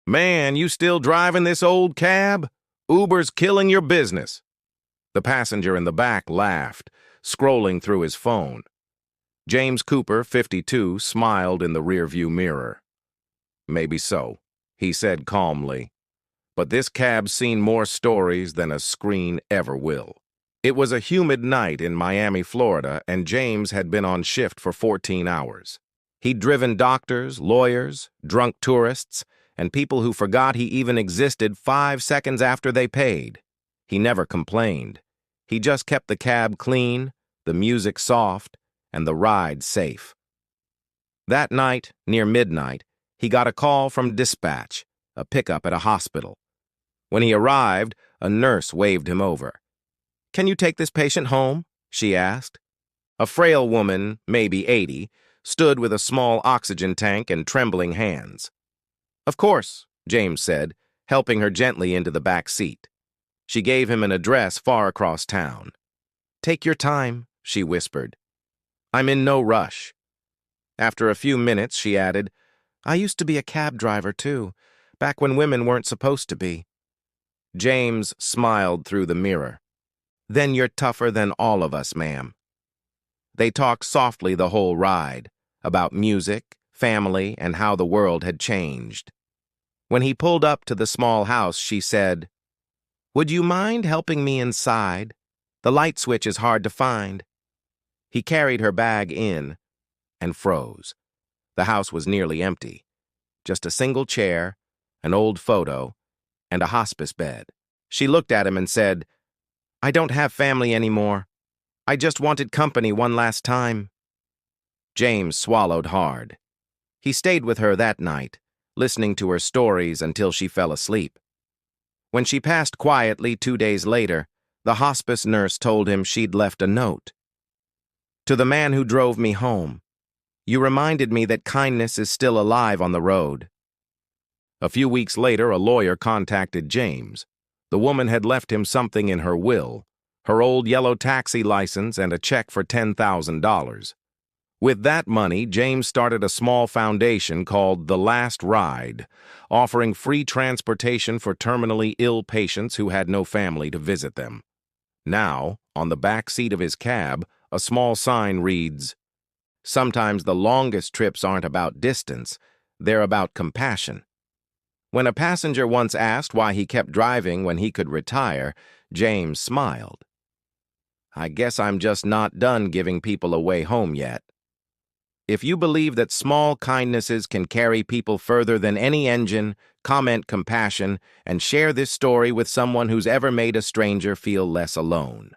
Man, you still driving this old cab? Uber's killing your business. The passenger in the back laughed, scrolling through his phone. James Cooper, 52, smiled in the rearview mirror. Maybe so, he said calmly. But this cab's seen more stories than a screen ever will. It was a humid night in Miami, Florida, and James had been on shift for 14 hours. He'd driven doctors, lawyers, drunk tourists, and people who forgot he even existed 5 seconds after they paid. He never complained. He just kept the cab clean, the music soft, and the ride safe. That night, near midnight, he got a call from dispatch, a pickup at a hospital. When he arrived, a nurse waved him over. "Can you take this patient home?" she asked. A frail woman, maybe 80, stood with a small oxygen tank and trembling hands. "Of course," James said, helping her gently into the back seat. She gave him an address far across town. "Take your time," she whispered. "I'm in no rush." After a few minutes, she added, "I used to be a cab driver, too, back when women weren't supposed to be." James smiled through the mirror. "Then you're tougher than all of us, ma'am." They talked softly the whole ride, about music, family, and how the world had changed. When he pulled up to the small house, she said, "Would you mind helping me inside? The light switch is hard to find." He carried her bag in and froze. The house was nearly empty. Just a single chair, an old photo, and a hospice bed. She looked at him and said, "I don't have family anymore. I just wanted company one last time." James swallowed hard. He stayed with her that night, listening to her stories until she fell asleep. When she passed quietly 2 days later, the hospice nurse told him she'd left a note. "To the man who drove me home, you reminded me that kindness is still alive on the road." A few weeks later, a lawyer contacted James. The woman had left him something in her will, her old yellow taxi license and a check for $10,000. With that money, James started a small foundation called The Last Ride, offering free transportation for terminally ill patients who had no family to visit them. Now, on the back seat of his cab, a small sign reads, "Sometimes the longest trips aren't about distance, they're about compassion." When a passenger once asked why he kept driving when he could retire, James smiled. "I guess I'm just not done giving people a way home yet." If you believe that small kindnesses can carry people further than any engine, comment compassion and share this story with someone who's ever made a stranger feel less alone.